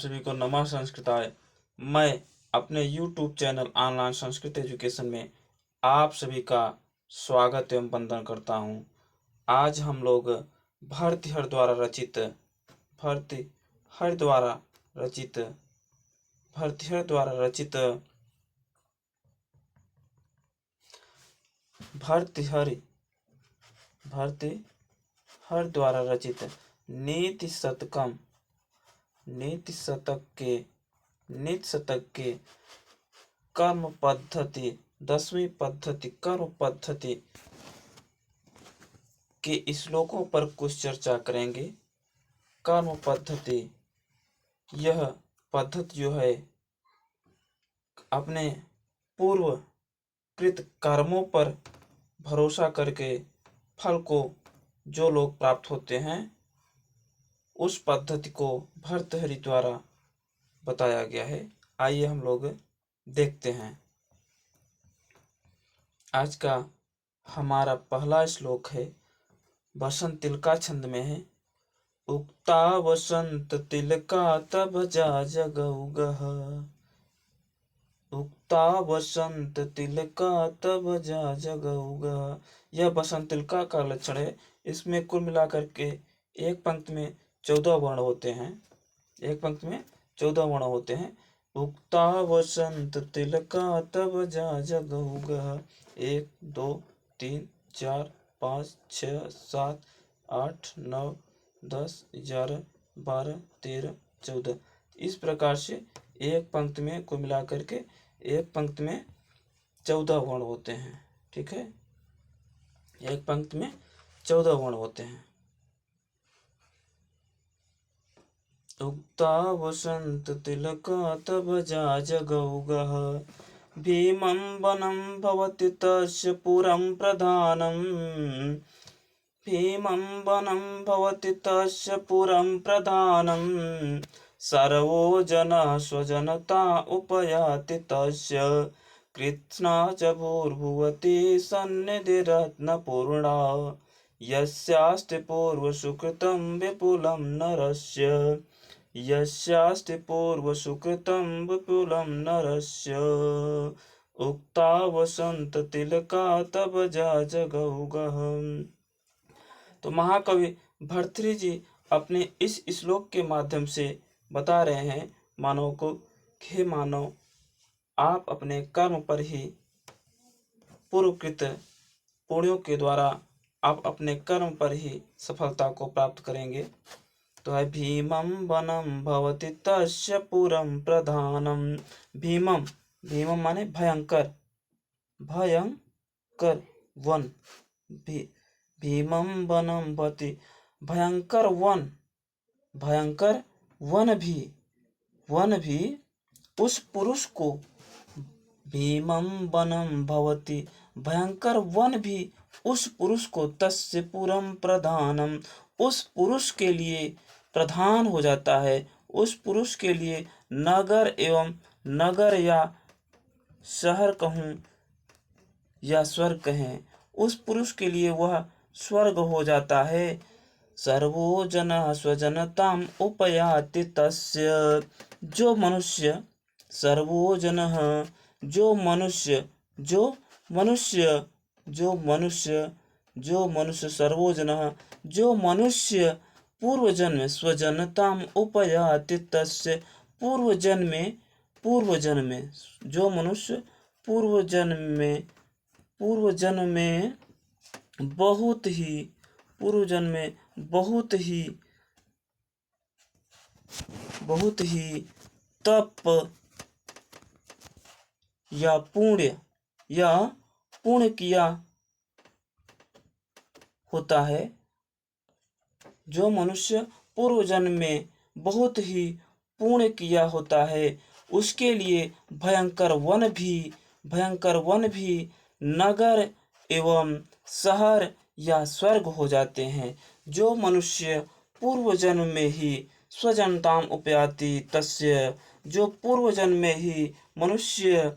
सभी को नमः संस्कृताय। मैं अपने YouTube channel online Sanskrit education में आप सभी का स्वागत एवं वंदन करता हूँ। आज हम लोग भर्तृहरि द्वारा रचित भर्तृहरि द्वारा रचित भर्तृहरि द्वारा रचित भर्तृहरि भर्तृहरि द्वारा रचित नीति शतक के कर्म पद्धति 10वीं पद्धति कर्म पद्धति के श्लोकों पर कुछ चर्चा करेंगे। कर्म पद्धति, यह पद्धति जो है अपने पूर्व कृत कर्मों पर भरोसा करके फल को जो लोग प्राप्त होते हैं, उस पद्धति को भर्तृहरि द्वारा बताया गया है। आइए हम लोग देखते हैं। आज का हमारा पहला श्लोक है, बसंत तिलका छंद में है। उक्ता बसंत तिलका तब जा जगउगह, उक्ता बसंत तिलका तब जा जगउगह। यह बसंत तिलका का लक्षण है। इसमें कुल मिलाकर के एक पंक्ति में 14 वर्ण होते हैं। एक पंक्ति में 14 वर्ण होते हैं। उक्ता बसंत तिलका तब जा जगउगह। 1 2 3 4 5 6 7 8 9 10 11 12 13 14, इस प्रकार से एक पंक्ति में कुल मिलाकर के एक पंक्ति में 14 वर्ण होते हैं। ठीक है, एक पंक्ति में 14 वर्ण होते हैं। उक्ता वसंत तिलका तब जा जगउगह, भीमं वनं भवति तस्य पुरं प्रधानम्, भीमं वनं भवति तस्य पुरं प्रधानम्, सर्वो जनः स्वजनता उपयाति तस्य, कृत्स्ना च भूर्भुवति सन्निधिरत्नपूर्णा, यस्यास्ति पूर्वसुकृतं विपुलं नरस्य, यस्यास्ति पूर्वसुकृतं विपुलं नरस्य। उक्ता वसंत तिलका तब जा जगउगह। तो महाकवि भर्तृहरि जी अपने इस श्लोक के माध्यम से बता रहे हैं मानव को, हे मानव, आप अपने कर्म पर ही पूर्वकृत पुण्यों के द्वारा आप अपने कर्म पर ही सफलता को प्राप्त करेंगे। तो है भीमं वनं भवति तस्य पुरं प्रधानम। भीमम, भीमम माने भयंकर, भयंकर वन, भीमं वनं भवति, भयंकर वन, भयंकर वन भी उस पुरुष को, भीमं वनं भवति, भयंकर वन भी उस पुरुष को, तस्य पुरं प्रधानम, उस पुरुष के लिए प्रधान हो जाता है, उस पुरुष के लिए नगर एवं नगर या शहर कहूँ या स्वर्ग कहें, उस पुरुष के लिए वह स्वर्ग हो जाता है। सर्वो जनः स्वजनताम उपयाति तस्य, जो मनुष्य, सर्वो जनः, जो मनुष्य, जो मनुष्य, जो मनुष्य, जो मनुष्य, सर्वो जनः, जो मनुष्य पूर्व जन्म स्वजनताम उपयाति तस्य, पूर्व जन्म में जो मनुष्य पूर्व जन्म में बहुत ही, पूर्व जन्म में बहुत ही तप या पुण्य किया होता है, जो मनुष्य पूर्व जन्म में बहुत ही पुण्य किया होता है, उसके लिए भयंकर वन भी नगर एवं शहर या स्वर्ग हो जाते हैं। जो मनुष्य पूर्व जन्म में ही स्वजनताम उपयाति तस्य, जो पूर्व जन्म में ही मनुष्य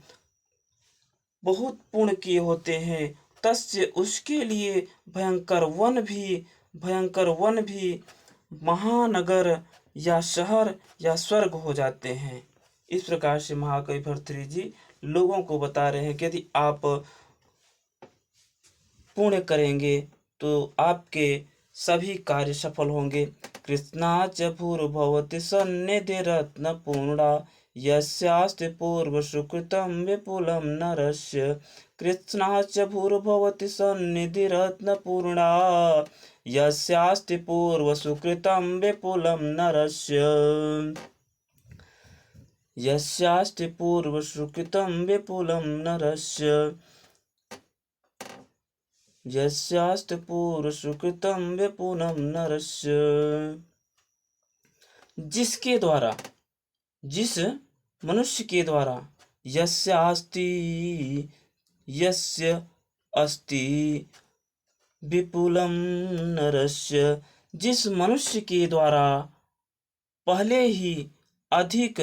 बहुत पुण्य किए होते हैं, तस्य, उसके लिए भयंकर वन भी महानगर या शहर या स्वर्ग हो जाते हैं। इस प्रकार से महाकवि भर्तृहरि जी लोगों को बता रहे हैं कि यदि आप पुण्य करेंगे तो आपके सभी कार्य सफल होंगे। कृष्णाच भूर्भुवति सन्निधि रत्न पूर्णा यस्यास्ति पूर्व सुकृतं विपुलं नरस्य। कृष्णाच भूर्भुवति सन्निधि रत्न पूर्णा यस्यास्ति पूर्व सुकृतं विपुलं नरस्य। यस्यास्ति पूर्व सुकृतं विपुलं नरस्य। यस्यास्ति पूर्व सुकृतं विपुलं नरस्य। जिसके द्वारा, जिस मनुष्य के द्वारा, यस्यास्ति, यस्य अस्ति विपुलं नरस्य, जिस मनुष्य के द्वारा पहले ही अधिक,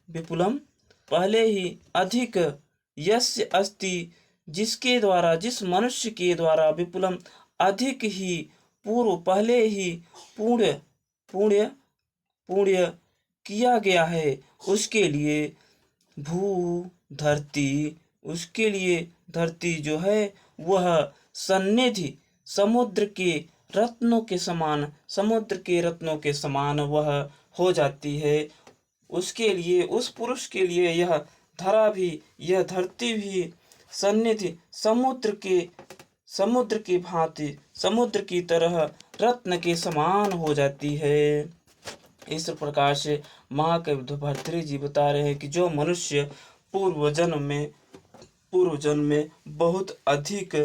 विपुलम पहले ही अधिक, यस्य अस्ति जिसके द्वारा, जिस मनुष्य के द्वारा, विपुलम अधिक ही, पूर्व पहले ही, पुण्य पुण्य पुण्य किया गया है, उसके लिए भू धरती, उसके लिए धरती जो है वह सन्निधि, समुद्र के रत्नों के समान, समुद्र के रत्नों के समान वह हो जाती है। उसके लिए, उस पुरुष के लिए यह धरा भी, यह धरती भी सन्निधि समुद्र की भांति, समुद्र की तरह रत्न के समान हो जाती है। इस प्रकार से महाकवि भर्तृहरि जी बता रहे हैं कि जो मनुष्य पूर्व जन्म में बहुत अधिक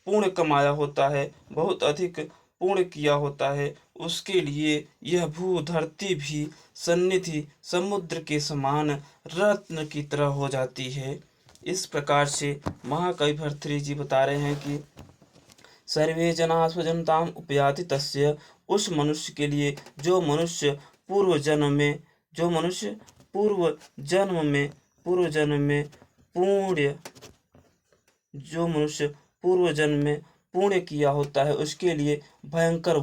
पुण्य कमाया होता है, बहुत अधिक पुण्य किया होता है, उसके लिए यह भू धरती भी सन्निधि समुद्र के समान रत्न की तरह हो जाती है। इस प्रकार से महाकवि भर्तृहरि जी बता रहे हैं कि सर्वे जना स्वजनताम उपयाति तस्य, उस मनुष्य के लिए जो मनुष्य पूर्व जन्म में पुण्य, जो मनुष्य पूर्व जन्म में पुण्य किया होता है, उसके लिए भयंकर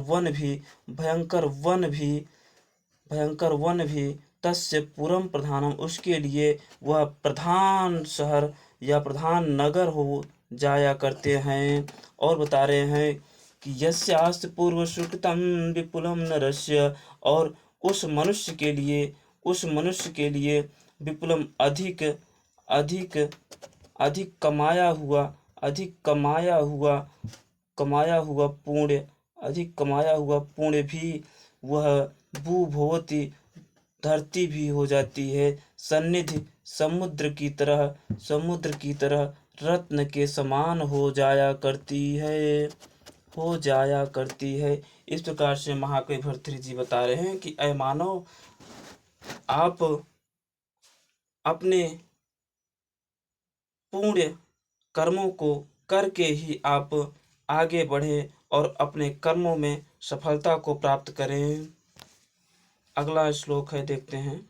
वन भी तस्य पुरम प्रधानम, उसके लिए वह प्रधान शहर या प्रधान नगर हो जाया करते हैं। और बता रहे हैं कि यस्यास्ति पूर्व सुकृतं विपुलं नरस्य, और उस मनुष्य के लिए विपुलम अधिक कमाया हुआ पुण्य भी वह भूभुवति धरती भी हो जाती है, सन्निधि समुद्र की तरह रत्न के समान हो जाया करती है। इस प्रकार से महाकवि भर्तृहरि जी बता रहे हैं कि ऐ मानव, आप अपने पुण्य कर्मों को करके ही आप आगे बढ़े और अपने कर्मों में सफलता को प्राप्त करें। अगला श्लोक है, देखते हैं।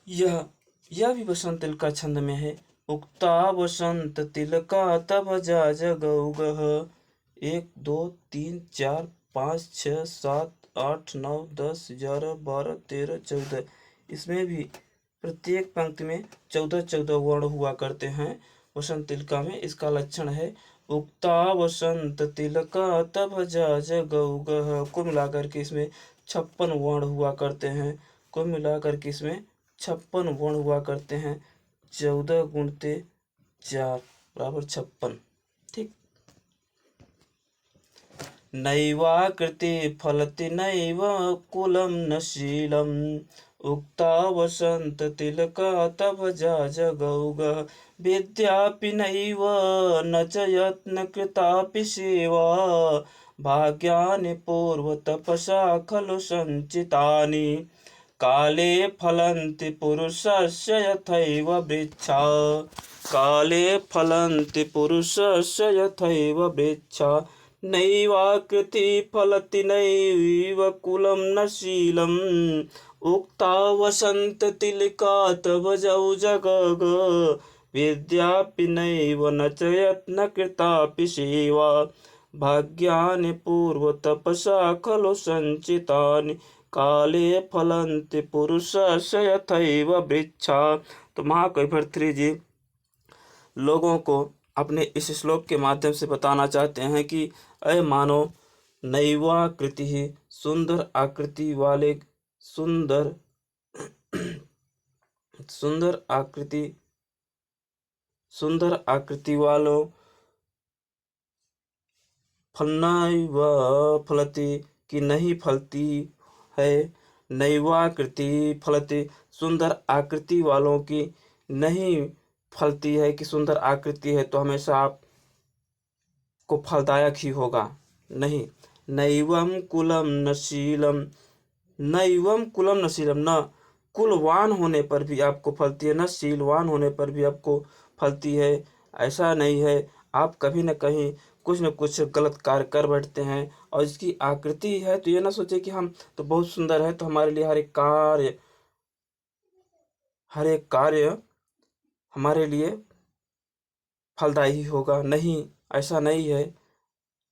यह भी बसंत तिल का छंद में है। उक्ता बसंत तिल का तब जा जगौगह। 1 2 3 4 5 6 7 8 9 10 11 12 13 14, इसमें भी प्रत्येक पंक्ति में 14 वर्ण हुआ करते हैं वसंत तिलका में। इसका लक्षण है उक्ता वसंत तिलका तब जा जगौगह। कुल मिलाकर के इसमें 56 वर्ण हुआ करते हैं। कुल मिलाकर के इसमें 56 वर्ण हुआ करते हैं। 14 गुणते 4 बराबर 56। ठीक। नैवाकृति फलति नैव कुलं न शीलम्। उक्ता वसंत तिलका तब जा जगौगः। विद्यापि नैव न च यत्न कृतापि सेवा। भाग्यानि पूर्व तपसा खलु संचितानि। काले फलन्ति पुरुषस्य यथैव वृक्षा। काले फलन्ति पुरुषस्य यथैव वृक्षा। नैवाकृति फलति नैव कुलं न शीलम्। उक्ता वसंत तिलका तब जौ जगग। विद्यापि नैव न च यत्न कृतापि सेवा। भाग्यानि पूर्व तपसा खलु संचितानि काले फलन्ति पुरुषस्य यथैव वृक्षा। तो महाकवि भर्तृहरि जी लोगों को अपने इस श्लोक के माध्यम से बताना चाहते हैं कि अय मानव, नैवाकृति ही सुंदर आकृति वाले सुंदर आकृति वालों फलनैव फलति कि नहीं फलती है। नैवाकृति फलति, सुंदर आकृति वालों की नहीं फलती है कि सुंदर आकृति है तो हमेशा आपको फलदायक ही होगा नहीं। नैवम कुलम न शीलम, नैवम कुलम न शीलम, न कुलवान होने पर भी आपको फलती है, न शीलवान होने पर भी आपको फलती है। ऐसा नहीं है, आप कभी न कहीं कुछ न कुछ गलत कार्य कर बैठते हैं और इसकी आकृति है तो ये ना सोचे कि हम तो बहुत सुंदर है तो हमारे लिए हर एक कार्य हमारे लिए फलदायी होगा। नहीं, ऐसा नहीं है।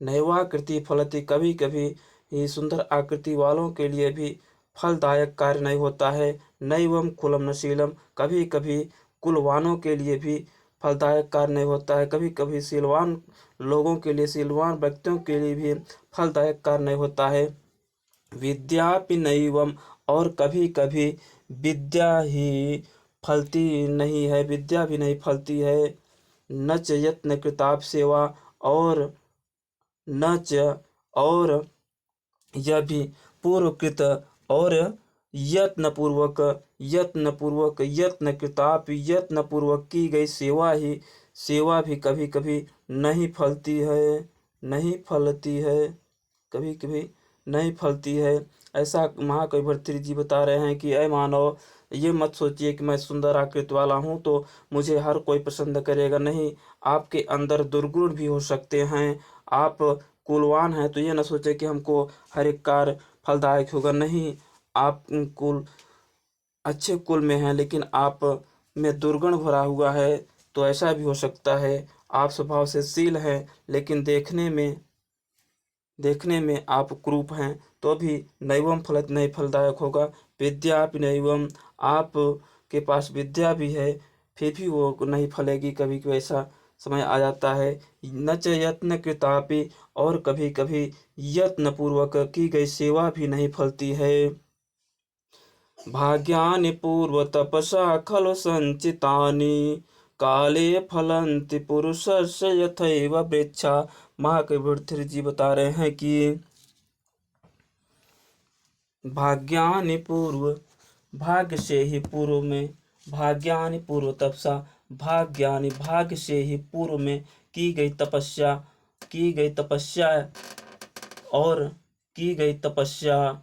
नैवाकृति फलति, कभी कभी ये सुंदर आकृति वालों के लिए भी फलदायक कार्य नहीं होता है। नैवम कुलम न शीलम, कभी कभी कुलवानों के लिए भी फलदायक कार्य नहीं होता है। कभी कभी शीलवान लोगों के लिए, शीलवान व्यक्तियों के लिए भी फलदायक कार्य नहीं होता है। विद्यापि नैवम, और कभी कभी विद्या ही फलती नहीं है, विद्या भी नहीं फलती है। न च यत्न कृताप सेवा, और न च, और यह भी पूर्वकृत और यत्न पूर्वक यत्न कृताप, यत्न पूर्वक की गई सेवा भी कभी कभी नहीं फलती है, कभी कभी नहीं फलती है। ऐसा महाकवि भर्तृहरि जी बता रहे हैं कि अय मानव, ये मत सोचिए कि मैं सुंदर आकृति वाला हूँ तो मुझे हर कोई पसंद करेगा। नहीं, आपके अंदर दुर्गुण भी हो सकते हैं। आप कुलवान हैं तो ये न सोचे कि हमको हर एक कार्य फलदायक होगा। नहीं, आप अच्छे कुल में हैं लेकिन आप में दुर्गुण भरा हुआ है तो ऐसा भी हो सकता है। आप स्वभाव से शील हैं लेकिन देखने में आप क्रूप हैं तो भी नैवम फलत, नहीं फलदायक होगा। विद्यापि नैवम, आप के पास विद्या भी है फिर भी वो नहीं फलेगी। कभी कभी ऐसा समय आ जाता है। न च यत्न कृतापि, और कभी कभी यत्न पूर्वक की गई सेवा भी नहीं फलती है। भाग्यानि पूर्व तपसा खलु संचितानि काले फलन्ति पुरुषस्य यथैव वृक्षा। महाकवि भर्तृहरि जी बता रहे हैं कि भाग्यानि पूर्व, भाग्य से ही पूर्व में, भाग्यानि पूर्व तपसा, भाग्यानि भाग्य से ही पूर्व में की गई तपस्या और की गई तपस्या,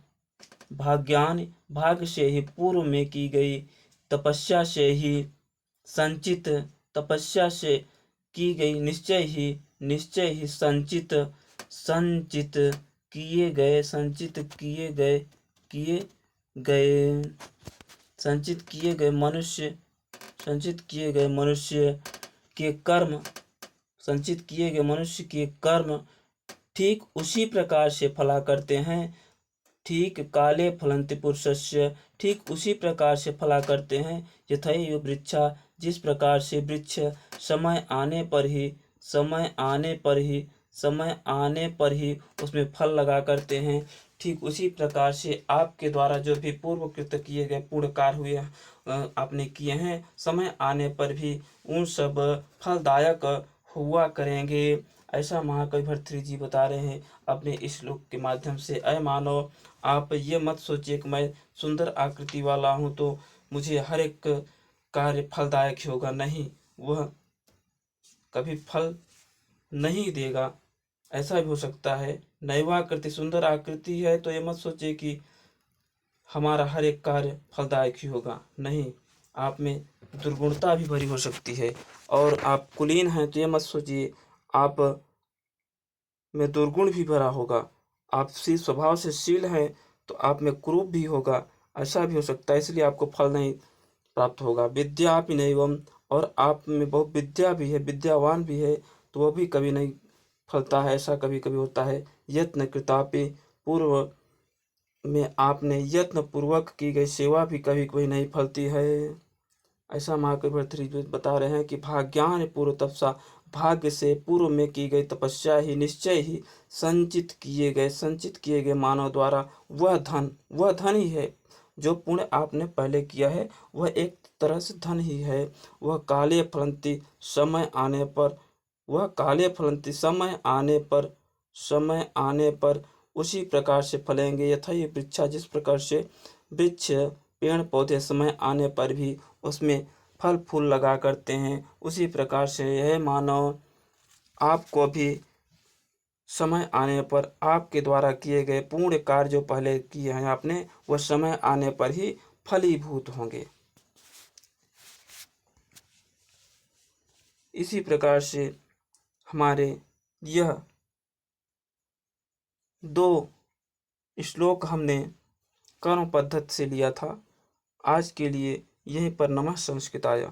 भाग्यानि भाग्य से ही पूर्व में की गई तपस्या से ही संचित, तपस्या से की गई निश्चय ही संचित किए गए, संचित किए गए मनुष्य के कर्म, संचित किए गए मनुष्य के कर्म ठीक उसी प्रकार से फला करते हैं। ठीक काले फलन्ति पुरुषस्य, ठीक उसी प्रकार से फला करते हैं। यथैव वृक्षा, जिस प्रकार से वृक्ष समय आने पर ही उसमें फल लगा करते हैं, ठीक उसी प्रकार से आपके द्वारा जो भी पूर्वकृत किए गए पूर्ण कार्य हुए आपने किए हैं, समय आने पर भी उन सब फलदायक हुआ करेंगे। ऐसा महाकवि भर्तृहरि जी बता रहे हैं अपने इस श्लोक के माध्यम से। अय मानव, आप ये मत सोचिए कि मैं सुंदर आकृति वाला हूँ तो मुझे हर एक कार्य फलदायक ही होगा। नहीं, वह कभी फल नहीं देगा। ऐसा भी हो सकता है। नैवाकृति, सुंदर आकृति है तो ये मत सोचिए कि हमारा हर एक कार्य फलदायक ही होगा। नहीं, आप में दुर्गुणता भी भरी हो सकती है। और आप कुलीन हैं तो ये मत सोचिए आप में दुर्गुण भी भरा होगा। आप स्वभाव से शील हैं तो आप में क्रूप भी होगा। ऐसा भी हो सकता है, इसलिए आपको फल नहीं प्राप्त होगा। विद्यापि नैवम, और आप में बहुत विद्या भी है, विद्यावान भी है तो वह भी कभी नहीं फलता है, ऐसा कभी कभी होता है। यत्न कृतापि पूर्व में आपने यत्न पूर्वक की गई सेवा भी कभी कभी नहीं फलती है। ऐसा महाकवि भर्तृहरि बता रहे हैं कि भाग्यान पूर्व तपसा, भाग्य से पूर्व में की गई तपस्या ही निश्चय ही संचित किए गए मानव द्वारा वह धन ही है। जो पुण्य आपने पहले किया है वह एक तरह से धन ही है। वह काले फलंती समय आने पर वह काले फलंती समय आने पर उसी प्रकार से फलेंगे। यथा ये वृक्षा, जिस प्रकार से वृक्ष पेड़ पौधे समय आने पर भी उसमें फल फूल लगा करते हैं, उसी प्रकार से यह मानव आपको भी समय आने पर आपके द्वारा किए गए पुण्य कार्य जो पहले किए हैं आपने, वह समय आने पर ही फलीभूत होंगे। इसी प्रकार से हमारे यह 2 श्लोक हमने कर्म पद्धति से लिया था। आज के लिए यहीं पर नमः संस्कृताय।